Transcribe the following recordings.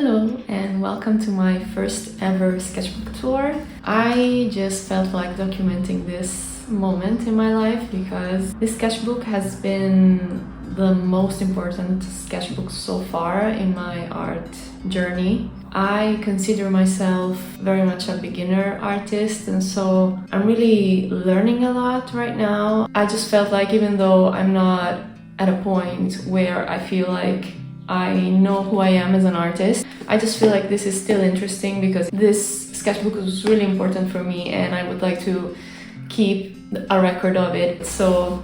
Hello and welcome to my first ever sketchbook tour. I just felt like documenting this moment in my life because this sketchbook has been the most important sketchbook so far in my art journey. I consider myself very much a beginner artist, and so I'm really learning a lot right now. I just felt like even though I'm not at a point where I feel like I know who I am as an artist, I just feel like this is still interesting because this sketchbook was really important for me and I would like to keep a record of it. So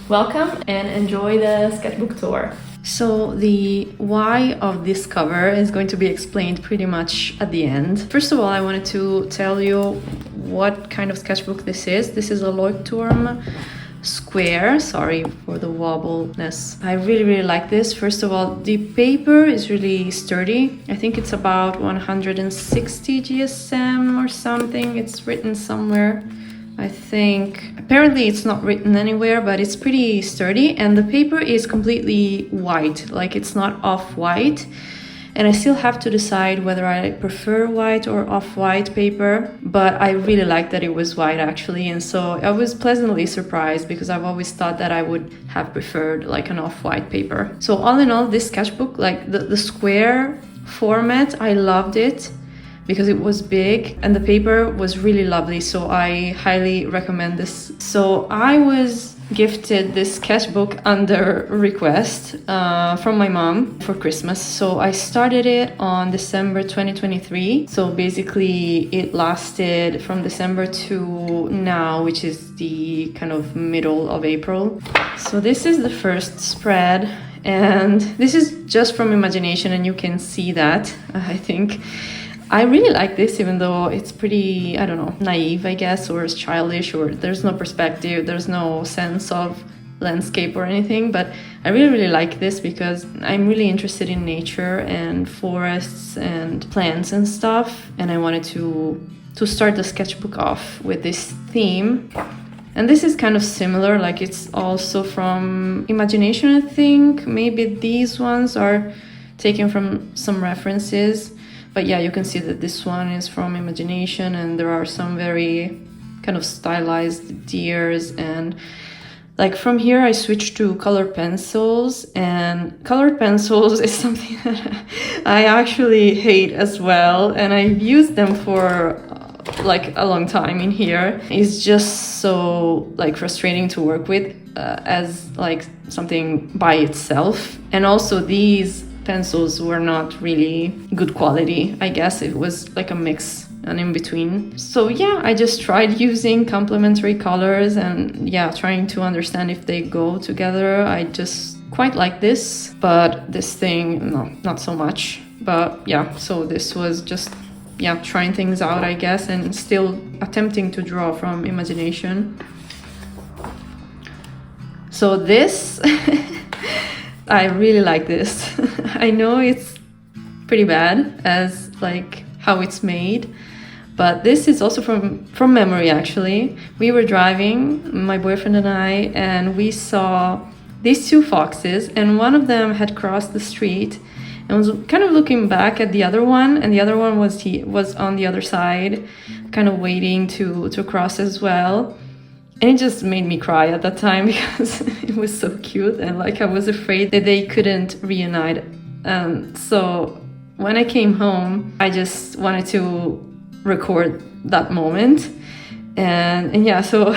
welcome and enjoy the sketchbook tour. So the why of this cover is going to be explained pretty much at the end. First of all, I wanted to tell you what kind of sketchbook this is. This is a Leuchtturm square. Sorry for the wobbleness. I really like this. First of all, the paper is really sturdy. I think it's about 160 GSM or something. It's written somewhere, I think. Apparently it's not written anywhere, but it's pretty sturdy, and the paper is completely white, like it's not off-white. And I still have to decide whether I prefer white or off-white paper, but I really like that it was white actually, and so I was pleasantly surprised because I've always thought that I would have preferred like an off-white paper. So all in all, this sketchbook, like the square format, I loved it because it was big and the paper was really lovely, so I highly recommend this. So I was gifted this sketchbook under request from my mom for Christmas. So I started it on December 2023. So basically it lasted from December to now, which is the kind of middle of April. So this is the first spread, and this is just from imagination, and you can see that, I think. I really like this, even though it's pretty, I don't know, naive, I guess, or childish, or there's no perspective, there's no sense of landscape or anything, but I really like this because I'm really interested in nature and forests and plants and stuff, and I wanted to start the sketchbook off with this theme. And this is kind of similar, like it's also from imagination, I think. Maybe these ones are taken from some references. But yeah, you can see that this one is from imagination, and there are some very kind of stylized deers. And like from here I switched to colored pencils, and colored pencils is something that I actually hate as well, and I've used them for like a long time in here. It's just so like frustrating to work with as like something by itself. And also these pencils were not really good quality. I guess it was like a mix and in between. So yeah, I just tried using complementary colors and yeah, trying to understand if they go together. I just quite like this, but this thing, no, not so much. But yeah, so this was just, yeah, trying things out, I guess, and still attempting to draw from imagination. So this I really like this. I know it's pretty bad as like how it's made, but this is also from memory actually. We were driving, my boyfriend and I, and we saw these two foxes, and one of them had crossed the street and was kind of looking back at the other one, and the other one was on the other side, kind of waiting to cross as well. And it just made me cry at that time because it was so cute, and like I was afraid that they couldn't reunite. So when I came home, I just wanted to record that moment. And yeah, so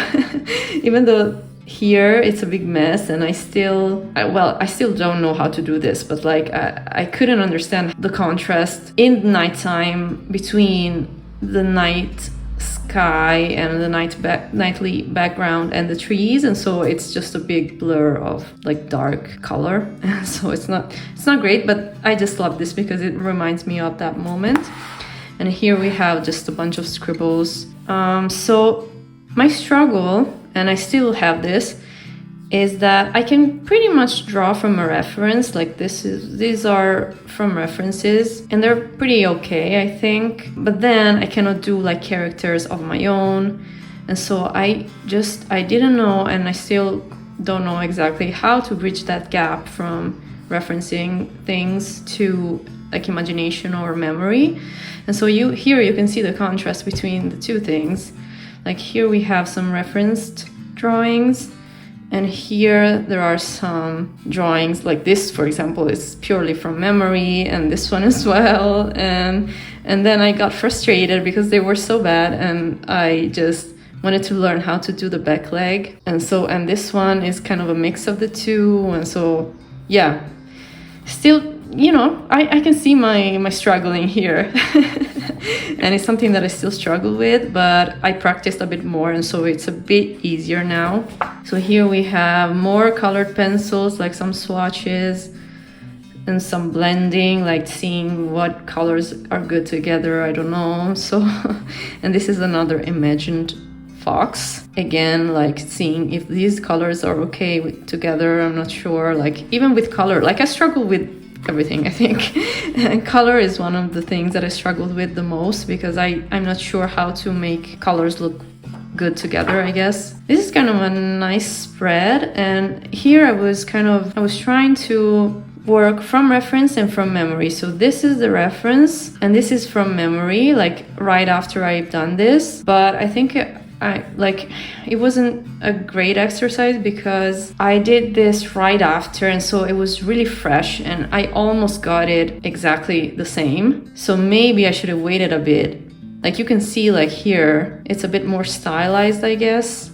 even though here it's a big mess and I still don't know how to do this, but like I couldn't understand the contrast in nighttime between the night sky and the nightly background and the trees, and so it's just a big blur of like dark color. So it's not great, but I just love this because it reminds me of that moment. And here we have just a bunch of scribbles. So my struggle, and I still have this, is that I can pretty much draw from a reference. Like these are from references and they're pretty okay, I think. But then I cannot do like characters of my own. And so I didn't know, and I still don't know exactly how to bridge that gap from referencing things to like imagination or memory. And so here you can see the contrast between the two things. Like here we have some referenced drawings, and here there are some drawings, like this, for example, is purely from memory, and this one as well. And then I got frustrated because they were so bad, and I just wanted to learn how to do the back leg. And this one is kind of a mix of the two. And so, yeah, still, you know, I can see my struggling here. And it's something that I still struggle with, but I practiced a bit more, and so it's a bit easier now. So here we have more colored pencils, like some swatches and some blending, like seeing what colors are good together, I don't know. So, and this is another imagined fox. Again, like seeing if these colors are okay together, I'm not sure. Like even with color, like I struggle with everything, I think. And color is one of the things that I struggled with the most, because I'm not sure how to make colors look good together, I guess. This is kind of a nice spread, and here I was trying to work from reference and from memory. So this is the reference and this is from memory, like right after I've done this. But I think it wasn't a great exercise because I did this right after, and so it was really fresh and I almost got it exactly the same. So maybe I should have waited a bit. Like you can see, like here it's a bit more stylized, I guess,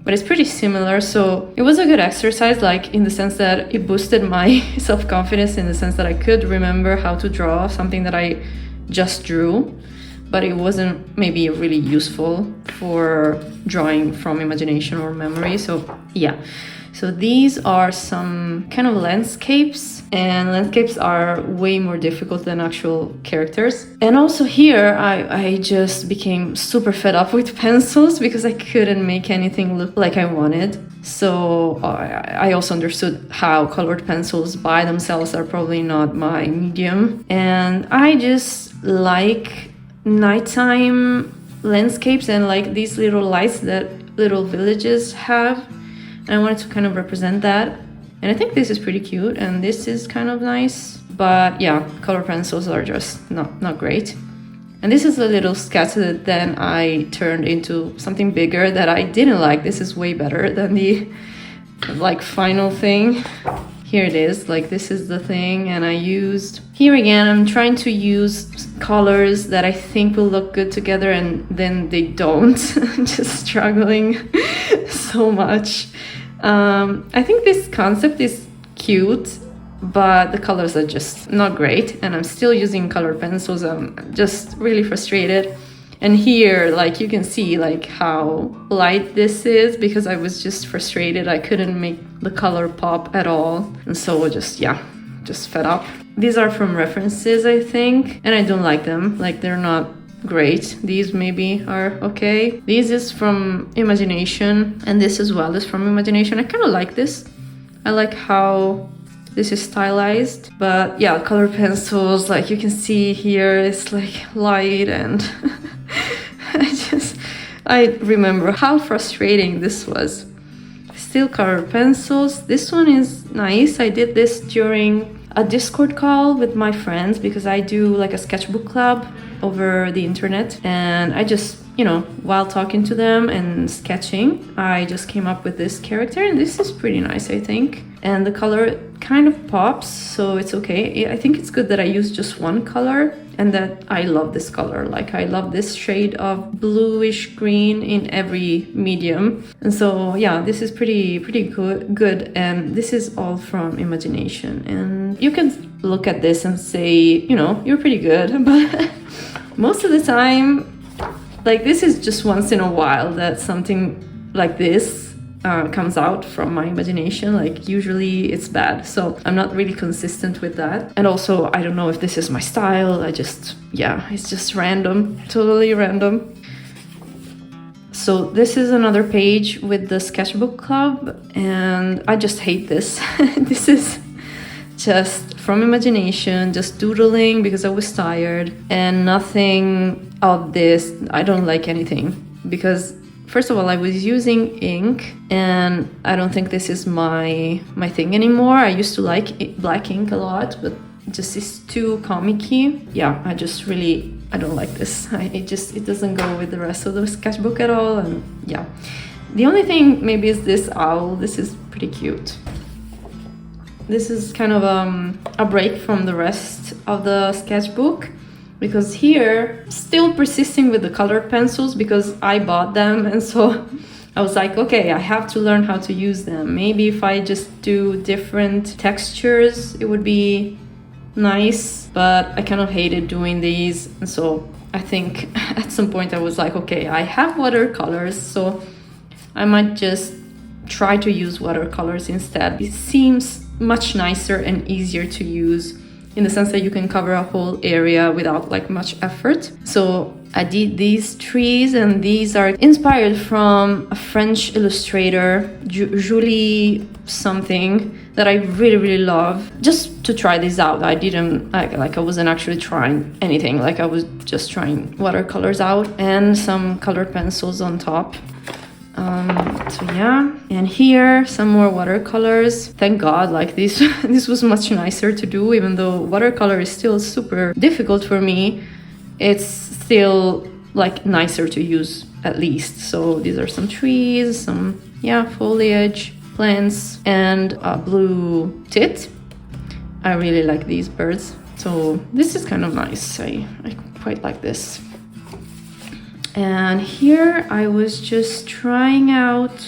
but it's pretty similar. So it was a good exercise, like in the sense that it boosted my self-confidence, in the sense that I could remember how to draw something that I just drew. But it wasn't maybe really useful for drawing from imagination or memory. So yeah, so these are some kind of landscapes, and landscapes are way more difficult than actual characters. And also here I just became super fed up with pencils because I couldn't make anything look like I wanted. So I also understood how colored pencils by themselves are probably not my medium, and I just like nighttime landscapes and like these little lights that little villages have, and I wanted to kind of represent that. And I think this is pretty cute and this is kind of nice, but yeah, color pencils are just not great. And this is a little sketch that then I turned into something bigger that I didn't like. This is way better than the like final thing. Here it is, like this is the thing, and I used, here again, I'm trying to use colors that I think will look good together, and then they don't. I'm just struggling so much. I think this concept is cute, but the colors are just not great, and I'm still using colored pencils. I'm just really frustrated. And here, like you can see like how light this is because I was just frustrated. I couldn't make the color pop at all. And so just fed up. These are from references, I think, and I don't like them. Like they're not great. These maybe are okay. This is from imagination, and this as well is from imagination. I kind of like this. I like how this is stylized, but yeah, color pencils, like you can see here, it's like light and I remember how frustrating this was. Still color pencils. This one is nice. I did this during a Discord call with my friends because I do like a sketchbook club over the internet, and I just, you know, while talking to them and sketching, I just came up with this character, and this is pretty nice, I think. And the color kind of pops, so it's okay. I think it's good that I use just one color and that I love this color. Like I love this shade of bluish green in every medium. And so yeah, this is pretty good. And this is all from imagination. And you can look at this and say, you know, you're pretty good. But most of the time, like this is just once in a while that something like this comes out from my imagination. Like usually it's bad, so I'm not really consistent with that. And also I don't know if this is my style. It's just random, totally random. So this is another page with the sketchbook club, and I just hate this. This is just from imagination, just doodling because I was tired, and nothing of this. I don't like anything because first of all, I was using ink, and I don't think this is my thing anymore. I used to like black ink a lot, but just is too comic-y. Yeah, I don't like this. It doesn't go with the rest of the sketchbook at all. And yeah, the only thing maybe is this owl. This is pretty cute. This is kind of a break from the rest of the sketchbook, because here, still persisting with the colored pencils because I bought them, and so I was like, okay, I have to learn how to use them. Maybe if I just do different textures, it would be nice, but I kind of hated doing these. And so I think at some point I was like, okay, I have watercolors, so I might just try to use watercolors instead. It seems much nicer and easier to use in the sense that you can cover a whole area without like much effort. So I did these trees, and these are inspired from a French illustrator, Julie something, that I really love. Just to try this out, I didn't like I wasn't actually trying anything, like I was just trying watercolors out and some colored pencils on top. So yeah, and here some more watercolors. Thank God, like this this was much nicer to do, even though watercolor is still super difficult for me. It's still like nicer to use at least. So these are some trees, some foliage, plants, and a blue tit. I really like these birds, so this is kind of nice. I quite like this. And here I was just trying out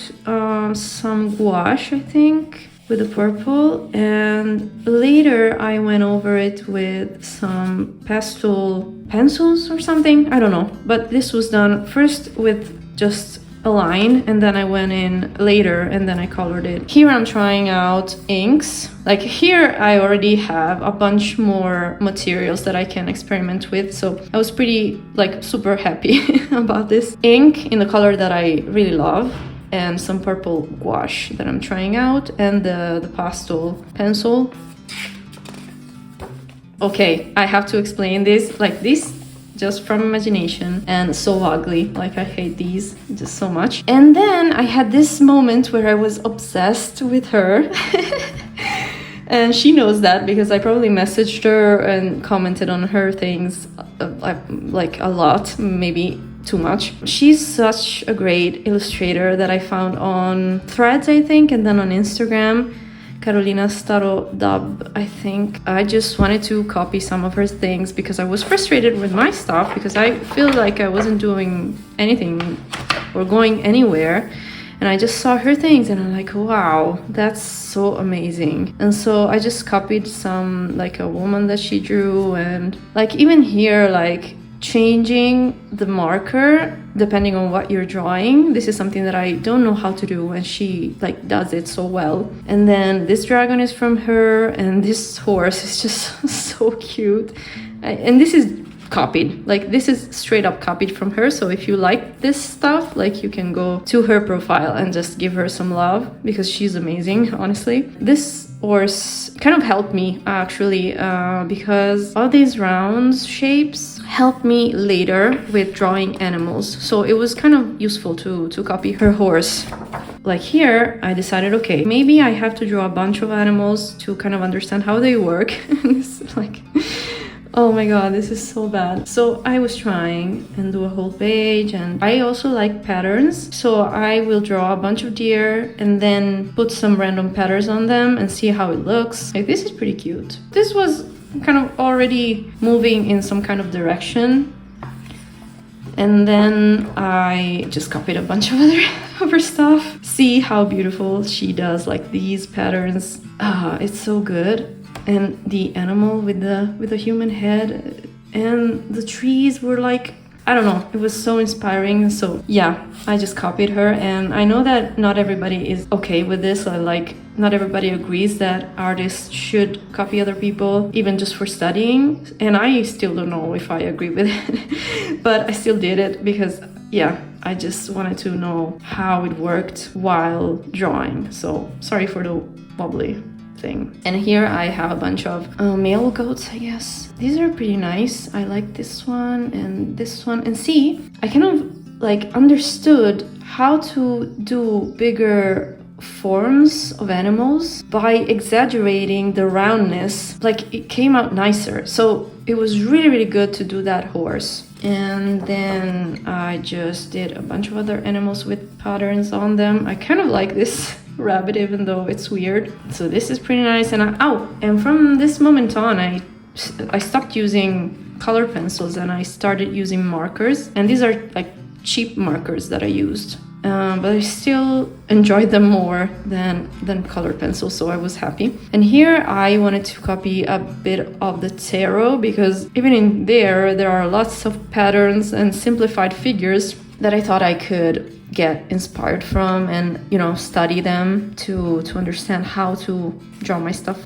some gouache, I think, with the purple, and later I went over it with some pastel pencils or something, I don't know, but this was done first with just a line, and then I went in later and then I colored it. Here I'm trying out inks. Like here I already have a bunch more materials that I can experiment with, so I was pretty like super happy about this. Ink in the color that I really love, and some purple gouache that I'm trying out, and the pastel pencil. Okay, I have to explain this. Like this, just from imagination, and so ugly. Like I hate these just so much. And then I had this moment where I was obsessed with her. And she knows that because I probably messaged her and commented on her things like a lot, maybe too much. She's such a great illustrator that I found on Threads, I think, and then on Instagram. Carolina Staro Dub, I think. I just wanted to copy some of her things because I was frustrated with my stuff, because I feel like I wasn't doing anything or going anywhere. And I just saw her things and I'm like, wow, that's so amazing. And so I just copied some, like a woman that she drew, and like even here, like changing the marker depending on what you're drawing. This is something that I don't know how to do, and she like does it so well. And then this dragon is from her, and this horse is just so cute. And this is copied, like this is straight up copied from her. So if you like this stuff, like you can go to her profile and just give her some love, because she's amazing, honestly. This horse kind of helped me actually, because all these round shapes helped me later with drawing animals, so it was kind of useful to copy her horse. Like here I decided, okay, maybe I have to draw a bunch of animals to kind of understand how they work. It's like, oh my god, this is so bad. So I was trying and do a whole page, and I also like patterns, so I will draw a bunch of deer and then put some random patterns on them and see how it looks. Like this is pretty cute. This was kind of already moving in some kind of direction, and then I just copied a bunch of other stuff. See how beautiful she does like these patterns. It's so good. And the animal with the human head, and the trees were like, I don't know, it was so inspiring. So yeah, I just copied her, and I know that not everybody is okay with this. Like not everybody agrees that artists should copy other people, even just for studying, and I still don't know if I agree with it. But I still did it because yeah, I just wanted to know how it worked while drawing. So sorry for the wobbly thing. And here I have a bunch of male goats, I guess. These are pretty nice. I like this one and this one. And see, I kind of like understood how to do bigger forms of animals by exaggerating the roundness. Like, it came out nicer. So it was really, really good to do that horse. And then I just did a bunch of other animals with patterns on them. I kind of like this rabbit, even though it's weird. So this is pretty nice. And and from this moment on, I stopped using color pencils and I started using markers. And these are like cheap markers that I used. But I still enjoyed them more than color pencils, so I was happy. And here I wanted to copy a bit of the tarot, because even in there are lots of patterns and simplified figures that I thought I could get inspired from and, you know, study them to understand how to draw my stuff.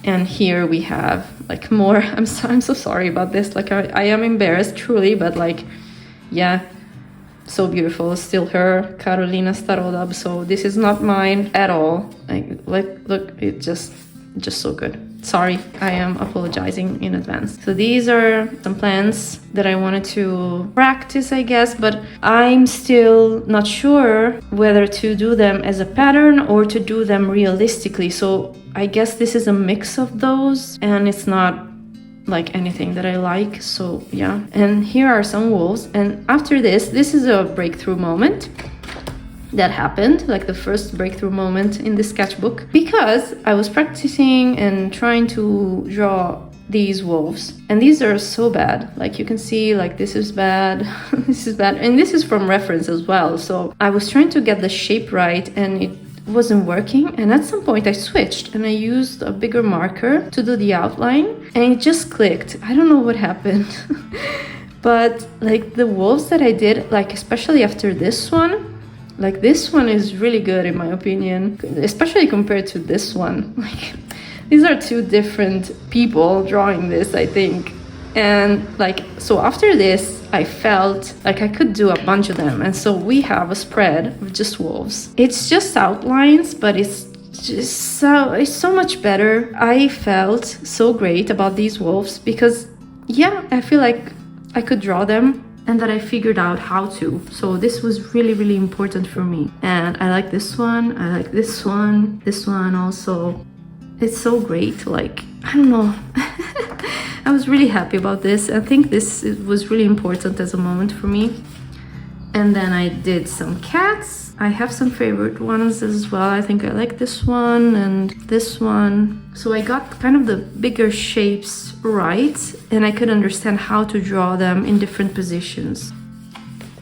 And here we have like more. I'm so sorry about this. Like I am embarrassed truly, but like, yeah. So beautiful. Still her, Carolina Starodab. So this is not mine at all. Look, it's just so good. Sorry, I am apologizing in advance. So these are some plants that I wanted to practice, I guess, but I'm still not sure whether to do them as a pattern or to do them realistically. So I guess this is a mix of those, and it's not like anything that I like. So yeah, and here are some wolves. And after this is a breakthrough moment that happened, like the first breakthrough moment in the sketchbook, because I was practicing and trying to draw these wolves, and these are so bad. Like you can see, like this is bad, this is bad, and this is from reference as well. So I was trying to get the shape right and it wasn't working, and at some point I switched and I used a bigger marker to do the outline, and it just clicked. I don't know what happened. But like the wolves that I did, like especially after this one, like this one is really good in my opinion, especially compared to this one. Like these are two different people drawing this, I think. And like, so after this, I felt like I could do a bunch of them. And so we have a spread of just wolves. It's just outlines, but it's so much better. I felt so great about these wolves because, yeah, I feel like I could draw them and that I figured out how to. So this was really, really important for me. And I like this one. I like this one also. It's so great. Like, I don't know. I was really happy about this. I think this was really important as a moment for me. And then I did some cats. I have some favorite ones as well. I think I like this one and this one. So I got kind of the bigger shapes right, and I could understand how to draw them in different positions.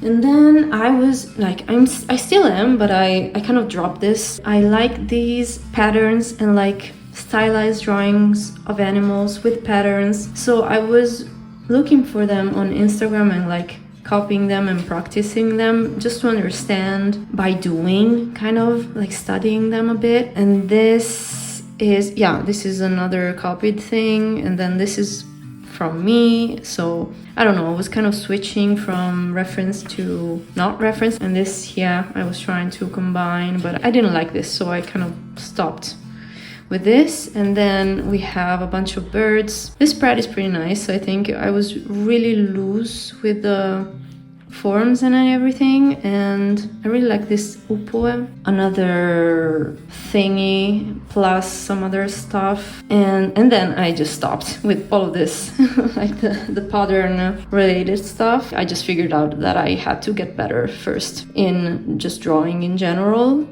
And then I was like, I still am, but I kind of dropped this. I like these patterns and like stylized drawings of animals with patterns. So I was looking for them on Instagram and like copying them and practicing them just to understand by doing, kind of like studying them a bit. And this is another copied thing, and then this is from me. So I don't know, I was kind of switching from reference to not reference, and this, yeah, I was trying to combine, but I didn't like this, so I kind of stopped with this. And then we have a bunch of birds. This spread is pretty nice. I think I was really loose with the forms and everything, and I really like this upoe, another thingy plus some other stuff, and then I just stopped with all of this like the pattern related stuff. I just figured out that I had to get better first in just drawing in general.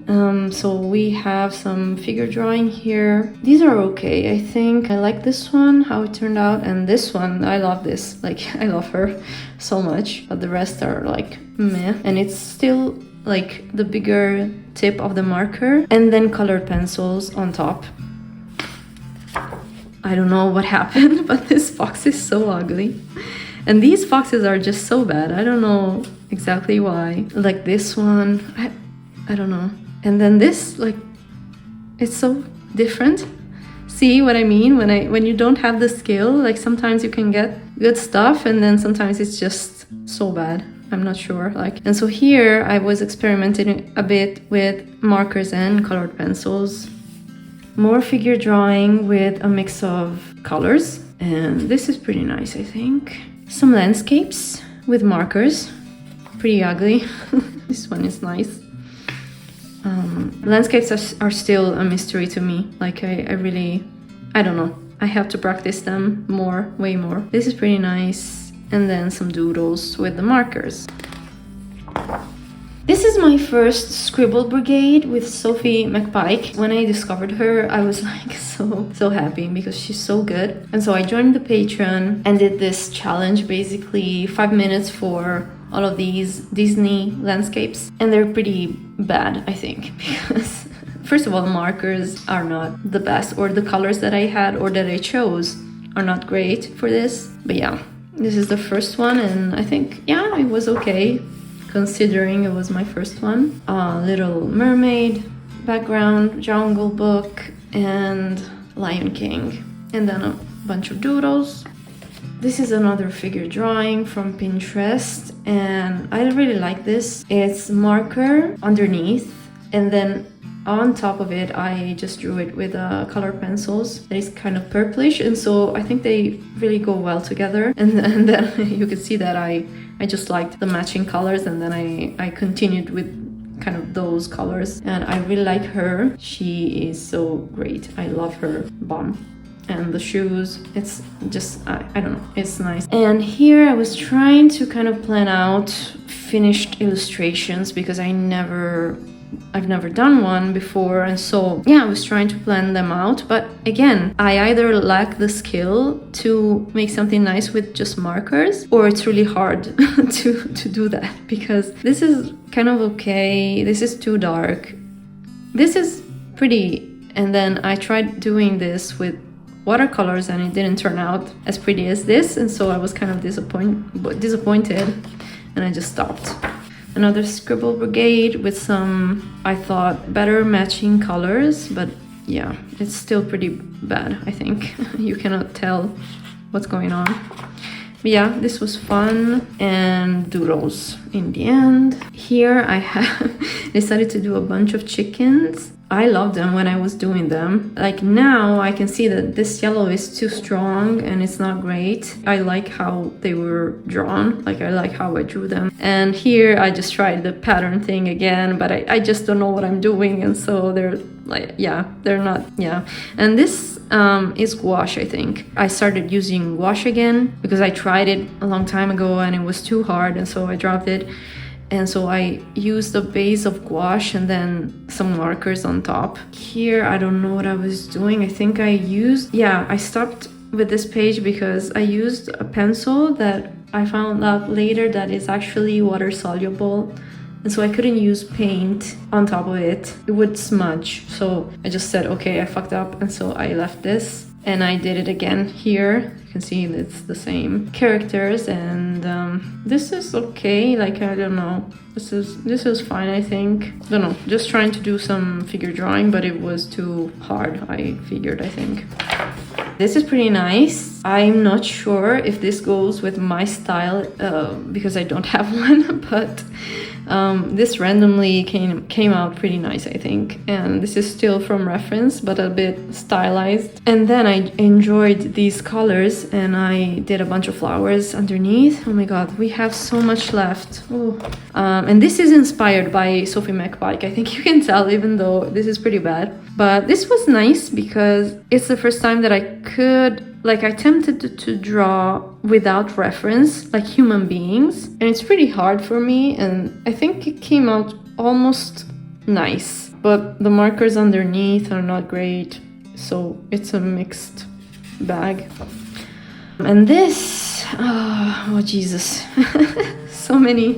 So we have some figure drawing here. These are okay, I think. I like this one, how it turned out, and this one, I love this. Like, I love her so much, but the rest are like meh. And it's still like the bigger tip of the marker and then colored pencils on top. I don't know what happened, but this fox is so ugly. And these foxes are just so bad. I don't know exactly why. Like this one, I don't know. And then this, like, it's so different. See what I mean? When you don't have the skill, like sometimes you can get good stuff and then sometimes it's just so bad. I'm not sure. And so here I was experimenting a bit with markers and colored pencils. More figure drawing with a mix of colors. And this is pretty nice, I think. Some landscapes with markers. Pretty ugly. This one is nice. Landscapes are still a mystery to me. Like I really, I don't know. I have to practice them more, way more. This is pretty nice. And then some doodles with the markers. This is my first Scribble Brigade with Sophie McPike. When I discovered her, I was like so happy because she's so good. And so I joined the Patreon and did this challenge, basically 5 minutes for all of these Disney landscapes. And they're pretty bad, I think, because first of all, markers are not the best, or the colors that I had or that I chose are not great for this. But yeah, this is the first one, and I think, yeah, it was okay, considering it was my first one. Little Mermaid background, Jungle Book, and Lion King. And then a bunch of doodles. This is another figure drawing from Pinterest, and I really like this. It's marker underneath, and then on top of it, I just drew it with color pencils. That is kind of purplish, and so I think they really go well together. And then you can see that I just liked the matching colors, and then I continued with kind of those colors. And I really like her. She is so great. I love her bum. And the shoes, it's just, I don't know, it's nice. And here I was trying to kind of plan out finished illustrations because I've never done one before, and so yeah, I was trying to plan them out. But again, I either lack the skill to make something nice with just markers, or it's really hard to do that, because this is kind of okay, this is too dark, this is pretty, and then I tried doing this with watercolors and it didn't turn out as pretty as this, and so I was kind of disappointed, and I just stopped. Another Scribble Brigade with some, I thought, better matching colors, but yeah, it's still pretty bad, I think. You cannot tell what's going on. But yeah, this was fun, and doodles in the end. Here I have decided to do a bunch of chickens. I loved them when I was doing them. Like now I can see that this yellow is too strong and it's not great. I like how they were drawn, like I like how I drew them. And here I just tried the pattern thing again, but I just don't know what I'm doing, and so they're like, yeah, they're not, yeah. And this is gouache, I think. I started using gouache again because I tried it a long time ago and it was too hard, and so I dropped it. And so I used a base of gouache and then some markers on top. Here, I don't know what I was doing. I think I stopped with this page because I used a pencil that I found out later that is actually water soluble. And so I couldn't use paint on top of it. It would smudge. So I just said, okay, I fucked up. And so I left this and I did it again here. You can see it's the same characters, and this is okay. Like, I don't know. This is fine, I think. I don't know. Just trying to do some figure drawing, but it was too hard, I figured, I think. This is pretty nice. I'm not sure if this goes with my style because I don't have one, but this randomly came out pretty nice, I think. And this is still from reference, but a bit stylized. And then I enjoyed these colors and I did a bunch of flowers underneath. Oh my god, we have so much left. Oh. And this is inspired by Sophie McPike. I think you can tell, even though this is pretty bad. But this was nice because it's the first time that I could, like, I attempted to draw without reference, like human beings. And it's pretty hard for me, and I think it came out almost nice. But the markers underneath are not great, so it's a mixed bag. And this, oh Jesus. so many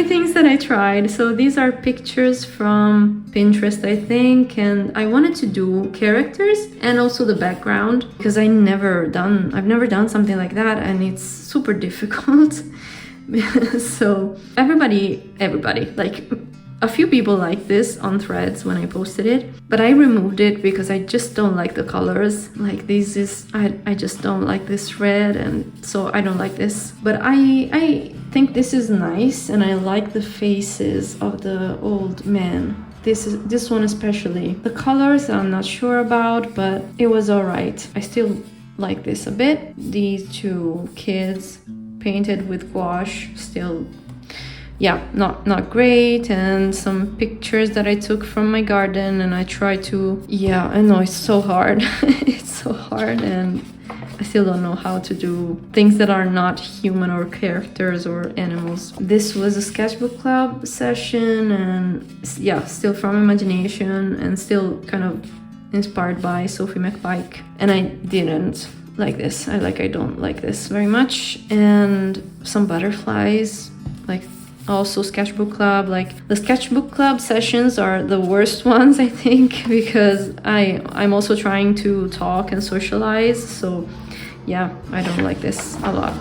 things that I tried. So these are pictures from Pinterest, I think, and I wanted to do characters and also the background because I've never done something like that, and it's super difficult. So everybody, like a few people liked this on Threads when I posted it, but I removed it because I just don't like the colors. Like this is, I just don't like this red, and so I don't like this. But I think this is nice, and I like the faces of the old men. This one especially. The colors I'm not sure about, but it was alright. I still like this a bit. These two kids painted with gouache, still yeah, not great, and some pictures that I took from my garden, and I try to, yeah, I know it's so hard. It's so hard, and I still don't know how to do things that are not human or characters or animals. This was a sketchbook club session, and yeah, still from imagination and still kind of inspired by Sophie McPike. And I didn't like this. I don't like this very much. And some butterflies, like also sketchbook club. Like the sketchbook club sessions are the worst ones, I think, because I'm also trying to talk and socialize. So yeah, I don't like this a lot.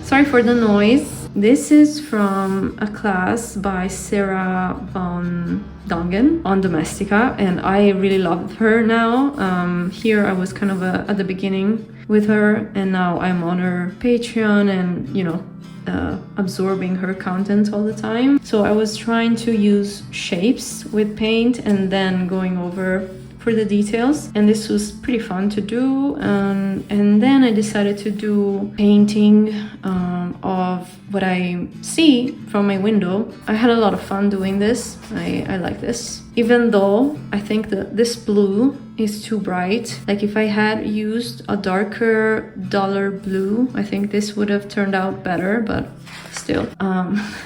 Sorry for the noise. This is from a class by Sarah Van Dongen on Domestica, and I really love her now. Here I was kind of at the beginning with her, and now I'm on her Patreon and, you know, absorbing her content all the time. So I was trying to use shapes with paint and then going over for the details, and this was pretty fun to do. And then I decided to do painting of what I see from my window. I had a lot of fun doing this. I like this, even though I think that this blue is too bright. Like if I had used a darker, duller blue, I think this would have turned out better, but still.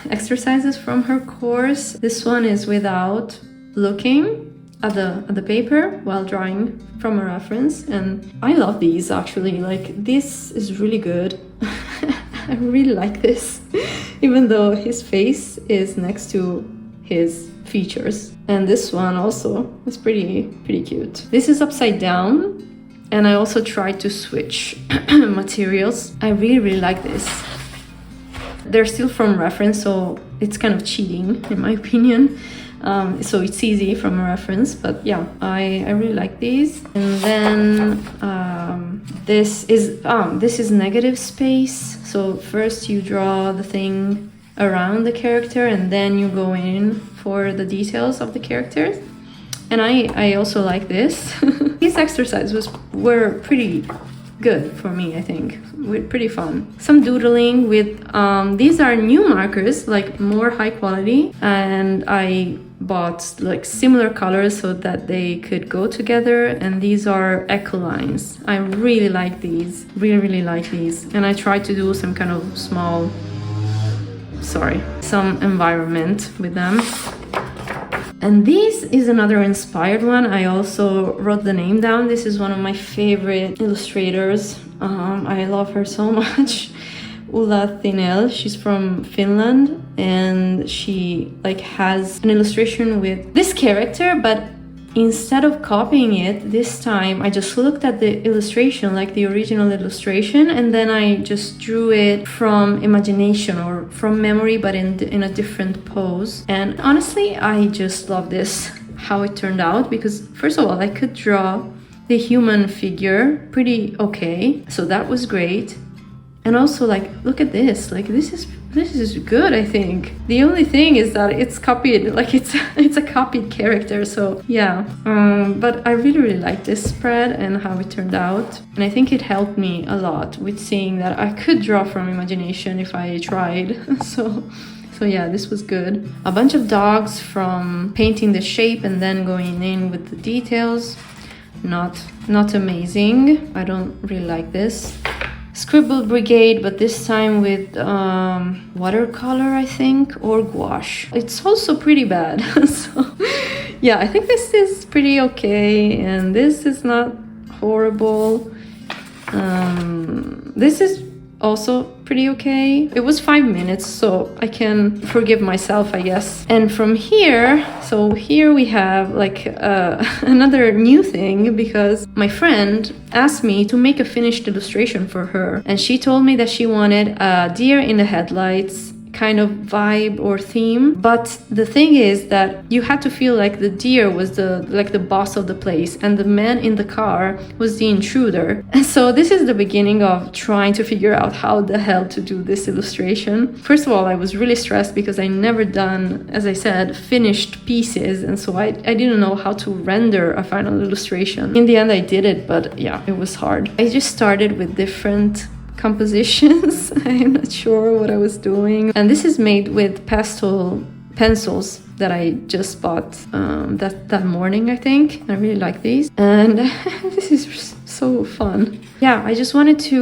Exercises from her course. This one is without looking at the paper while drawing from a reference, and I love these actually. Like this is really good. I really like this, even though his face is next to his features. And this one also is pretty cute. This is upside down, and I also tried to switch materials. I really like this. They're still from reference, so it's kind of cheating in my opinion. So it's easy from a reference, but yeah, I really like these. And then this is negative space. So first you draw the thing around the character, and then you go in for the details of the characters. And I also like this. These exercises were pretty good for me, I think. Pretty fun. Some doodling with these are new markers, like more high quality, and I bought like similar colors so that they could go together. And these are echo lines. I really like these, really like these. And I tried to do some kind of some environment with them. And this is another inspired one. I also wrote the name down. This is one of my favorite illustrators. I love her so much. Ulla Thinell. She's from Finland, and she like has an illustration with this character, but instead of copying it this time, I just looked at the illustration, like the original illustration, and then I just drew it from imagination or from memory, but in a different pose. And honestly, I just love this, how it turned out, because first of all, I could draw the human figure pretty okay, so that was great. And also, like, look at this, like this is good, I think. The only thing is that it's copied, like it's a copied character, so yeah. But I really like this spread and how it turned out. And I think it helped me a lot with seeing that I could draw from imagination if I tried. So yeah, this was good. A bunch of dogs from painting the shape and then going in with the details. Not amazing. I don't really like this. Scribble Brigade, but this time with watercolor, I think, or gouache. It's also pretty bad. So yeah, I think this is pretty okay, and this is not horrible. This is also pretty okay. It was 5 minutes, so I can forgive myself, I guess. And from here, so here we have like another new thing, because my friend asked me to make a finished illustration for her, and she told me that she wanted a deer in the headlights kind of vibe or theme. But the thing is that you had to feel like the deer was the boss of the place, and the man in the car was the intruder. And so this is the beginning of trying to figure out how the hell to do this illustration. First of all, I was really stressed because I never done, as I said, finished pieces, and so I didn't know how to render a final illustration. In the end I did it, but yeah, it was hard. I just started with different compositions. I'm not sure what I was doing. And this is made with pastel pencils that I just bought that morning, I think. I really like these. And this is so fun. Yeah, I just wanted to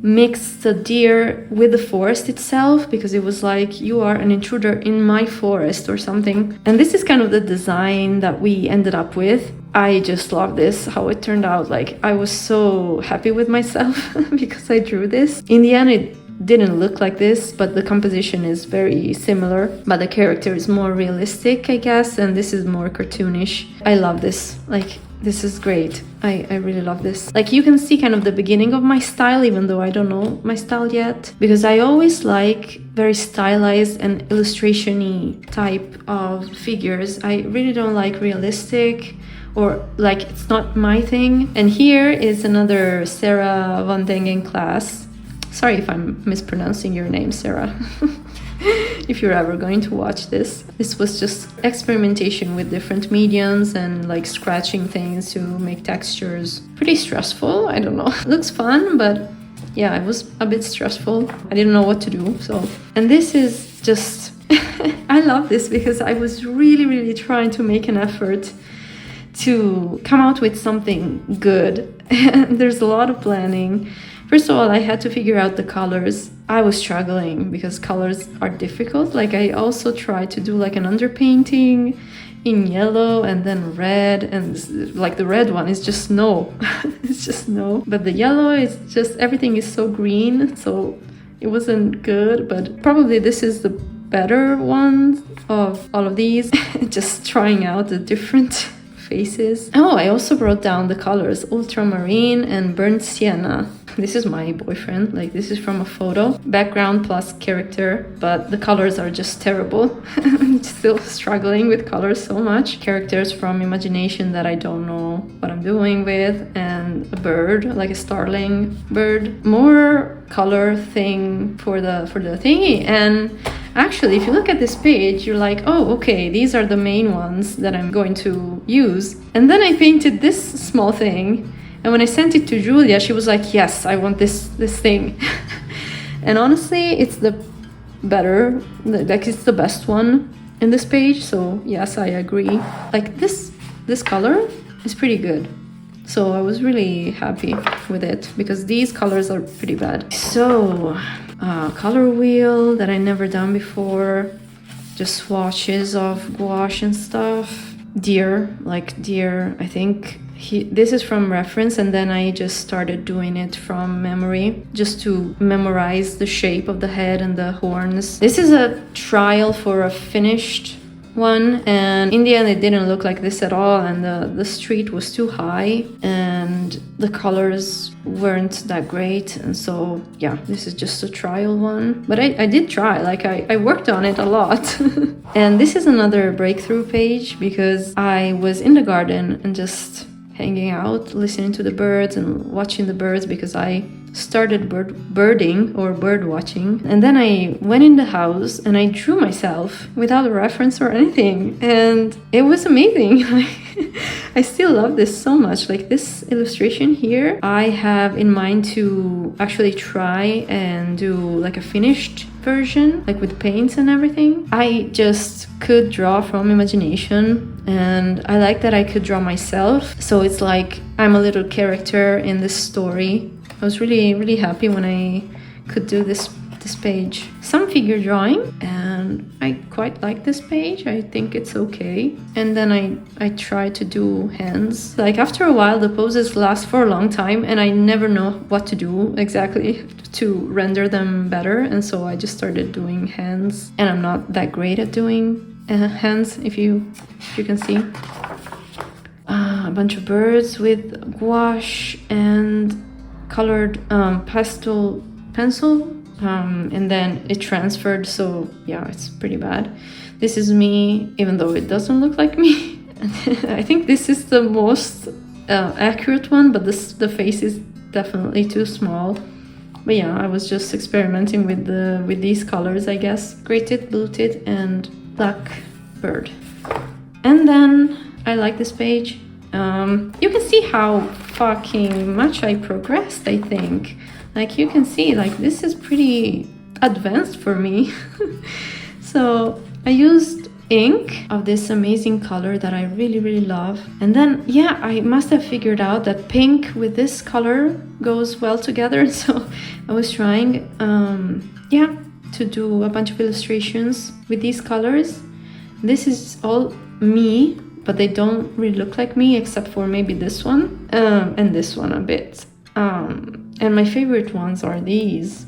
mix the deer with the forest itself, because it was like, you are an intruder in my forest or something. And this is kind of the design that we ended up with. I just love this, how it turned out. Like, I was so happy with myself because I drew this. In the end, it didn't look like this, but the composition is very similar, but the character is more realistic, I guess, and this is more cartoonish. I love this. Like, this is great. I really love this. Like, you can see kind of the beginning of my style, even though I don't know my style yet, because I always like very stylized and illustration-y type of figures. I really don't like realistic, or like, it's not my thing. And here is another Sarah Van Dengen class. Sorry if I'm mispronouncing your name, Sarah. If you're ever going to watch this. This was just experimentation with different mediums and like scratching things to make textures. Pretty stressful, I don't know. Looks fun, but yeah, it was a bit stressful. I didn't know what to do, so. And this is just, I love this because I was really trying to make an effort to come out with something good. And there's a lot of planning. First of all, I had to figure out the colors. I was struggling because colors are difficult. Like, I also tried to do like an underpainting in yellow and then red, and like the red one is just snow. It's just snow. But the yellow is just, everything is so green, so it wasn't good. But probably this is the better one of all of these. Just trying out the different faces. Oh, I also wrote down the colors: ultramarine and burnt sienna. This is my boyfriend, like this is from a photo. Background plus character, but the colors are just terrible. I'm still struggling with colors so much. Characters from imagination that I don't know what I'm doing with, and a bird, like a starling bird. More color thing for the thingy. And actually, if you look at this page, you're like, oh, okay, these are the main ones that I'm going to use. And then I painted this small thing. And when I sent it to Julia, she was like, yes, I want this thing. And honestly, it's the better, like it's the best one in this page. So yes, I agree. Like this color is pretty good. So I was really happy with it because these colors are pretty bad. So color wheel that I never done before. Just swatches of gouache and stuff. Deer, I think. This is from reference, and then I just started doing it from memory, just to memorize the shape of the head and the horns. This is a trial for a finished one, and in the end it didn't look like this at all, and the street was too high and the colors weren't that great. And so yeah, this is just a trial one, but I did try, like I worked on it a lot. And this is another breakthrough page because I was in the garden and just hanging out, listening to the birds and watching the birds, because I started birding or bird watching. And then I went in the house and I drew myself without a reference or anything, and it was amazing. I still love this so much. Like this illustration here, I have in mind to actually try and do like a finished version, like with paints and everything. I just could draw from imagination, and I like that I could draw myself, so it's like I'm a little character in this story. I was really happy when I could do this page. Some figure drawing, and I quite like this page. I think it's okay. And then I try to do hands. Like after a while the poses last for a long time and I never know what to do exactly to render them better, and so I just started doing hands, and I'm not that great at doing hands, if you can see. A bunch of birds with gouache and colored pastel pencil, and then it transferred, so yeah, it's pretty bad. This is me, even though it doesn't look like me. I think this is the most accurate one, but the face is definitely too small. But yeah, I was just experimenting with these colors, I guess. Gray tit, blue tit, and black bird. And then I like this page. You can see how fucking much I progressed, I think. Like you can see, like this is pretty advanced for me. So I used ink of this amazing color that I really love. And then, yeah, I must have figured out that pink with this color goes well together. So I was trying, yeah, to do a bunch of illustrations with these colors. This is all me, but they don't really look like me except for maybe this one and this one a bit. And my favorite ones are these.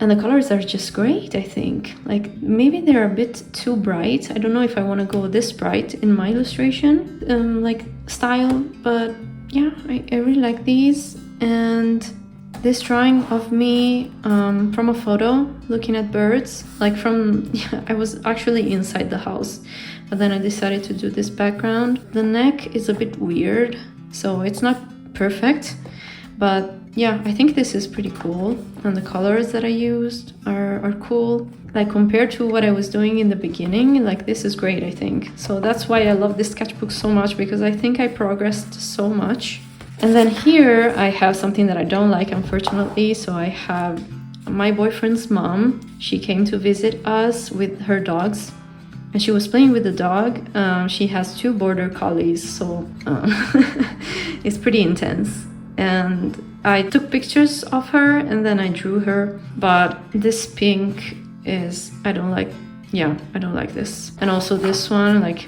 And the colors are just great, I think. Like, maybe they're a bit too bright. I don't know if I want to go this bright in my illustration, like, style. But, yeah, I really like these. And this drawing of me from a photo, looking at birds. Like, I was actually inside the house. But then I decided to do this background. The neck is a bit weird, so it's not perfect. But yeah, I think this is pretty cool, and the colors that I used are cool. Like compared to what I was doing in the beginning, like this is great, I think. So that's why I love this sketchbook so much, because I think I progressed so much. And then here I have something that I don't like, unfortunately. So I have my boyfriend's mom. She came to visit us with her dogs, and she was playing with the dog. She has 2 border collies, so it's pretty intense. And I took pictures of her and then I drew her, but this pink is, I don't like this. And also this one, like,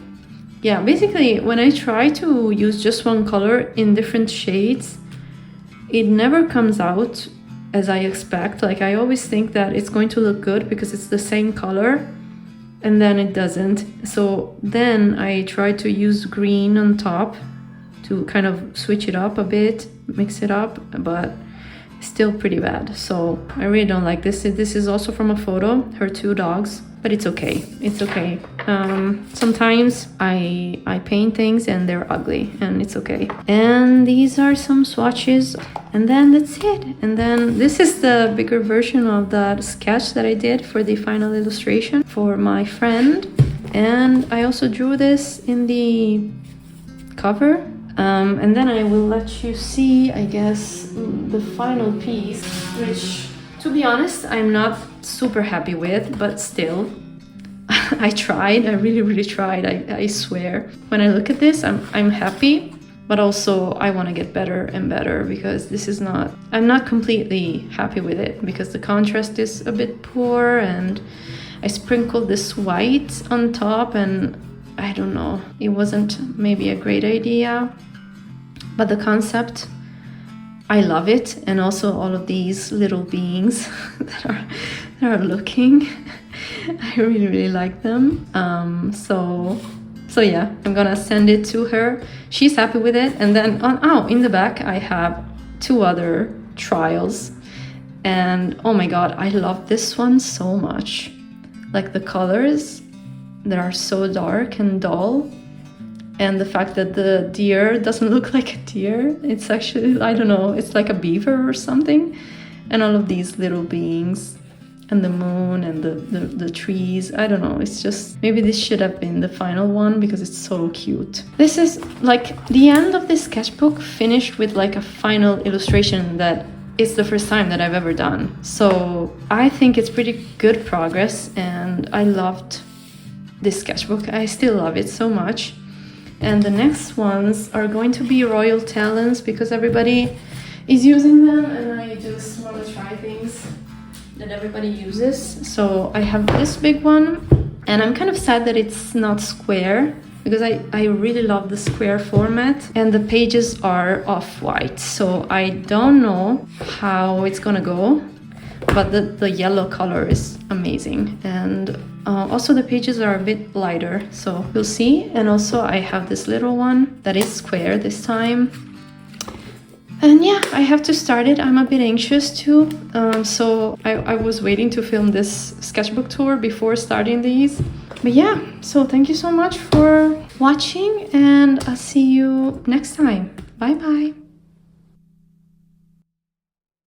yeah, basically when I try to use just one color in different shades, it never comes out as I expect. Like, I always think that it's going to look good because it's the same color, and then it doesn't. So then I try to use green on top to kind of switch it up a bit, mix it up, but still pretty bad. So I really don't like this. This is also from a photo, her 2 dogs, but it's okay. It's okay. Sometimes I paint things and they're ugly, and it's okay. And these are some swatches, and then that's it. And then this is the bigger version of that sketch that I did for the final illustration for my friend. And I also drew this in the cover. And then I will let you see, I guess, the final piece, which, to be honest, I'm not super happy with, but still, I tried. I really tried. I swear. When I look at this, I'm happy, but also I want to get better and better, because this is not, I'm not completely happy with it, because the contrast is a bit poor, and I sprinkled this white on top, and I don't know, it wasn't maybe a great idea. But the concept, I love it. And also all of these little beings that are looking, I really like them. So yeah, I'm gonna send it to her. She's happy with it. And then in the back, I have 2 other trials. And oh my God, I love this one so much. Like the colors that are so dark and dull. And the fact that the deer doesn't look like a deer. It's actually, I don't know, it's like a beaver or something. And all of these little beings. And the moon and the trees. I don't know, it's just, maybe this should have been the final one because it's so cute. This is like the end of this sketchbook, finished with like a final illustration that it's the first time that I've ever done. So I think it's pretty good progress, and I loved this sketchbook. I still love it so much. And the next ones are going to be royal talons, because everybody is using them, and I just want to try things that everybody uses. So I have this big one, and I'm kind of sad that it's not square, because I really love the square format, and the pages are off-white, so I don't know how it's gonna go, but the yellow color is amazing. And also the pages are a bit lighter, so we'll see. And also I have this little one that is square this time. And yeah, I have to start it. I'm a bit anxious too. So I was waiting to film this sketchbook tour before starting these. But yeah, so thank you so much for watching, and I'll see you next time. Bye bye.